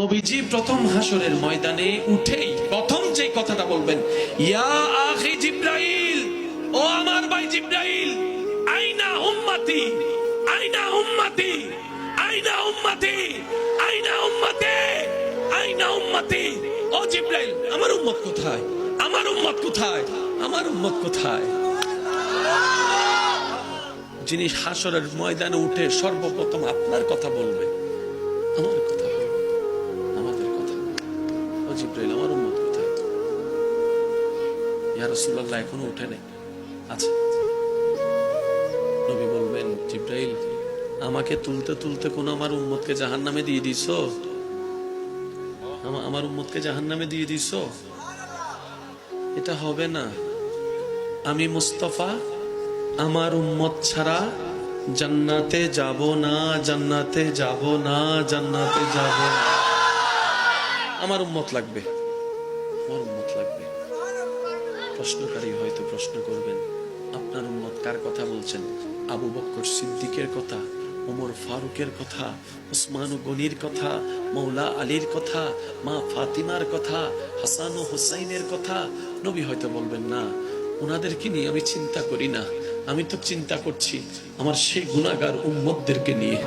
নবীজি প্রথম হাসরের ময়দানে উঠেই প্রথম যে কথাটা বলবেন, ইয়া আখি জিব্রাইল, ও আমার ভাই জিব্রাইল, আইনা উম্মতি, আইনা উম্মতি, আইনা উম্মতি, আইনা উম্মতি, আইনা উম্মতি। ও জিব্রাইল, আমার উম্মত কোথায়, আমার উম্মত কোথায়, আমার উম্মত কোথায়? যিনি হাসরের ময়দানে উঠে সর্বপ্রথম আপনার কথা বলবে, আমার কথা বলবে, আমাদের কথা বলবে। ও জিব্রাইল, আমার উম্মত কোথায়? ইয়া রাসূলুল্লাহ, এখনো উঠে নাই। আচ্ছা, নবী বলবেন, জিব্রাইল, আমাকে তুলতে তুলতে কোন আমার উম্মতকে জাহান্নামে দিয়ে দিছো? আমার উম্মতকে জাহান্নামে দিয়ে দিছো? এটা হবে না। আমি মুস্তাফা, আমার উম্মত ছাড়া জান্নাতে যাব না, জান্নাতে যাব না, জান্নাতে যাব না। আমার উম্মত লাগবে, আমার উম্মত লাগবে। প্রশ্নকারী হয়তো প্রশ্ন করবেন, আপনার উম্মত কার কথা বলছেন? আবু বকর সিদ্দিকের কথা, ওমর ফারুকের কথা, উসমান গনির কথা, মৌলা আলীর কথা, মা ফাতিমার কথা, হাসান ও হুসাইনের কথা? নবী হয়তো বলবেন, না, ওনাদেরকে নিয়ে আমি চিন্তা করি না, আমি তো চিন্তা করছি আমার সেই গুনাহগার উম্মতদেরকে নিয়ে।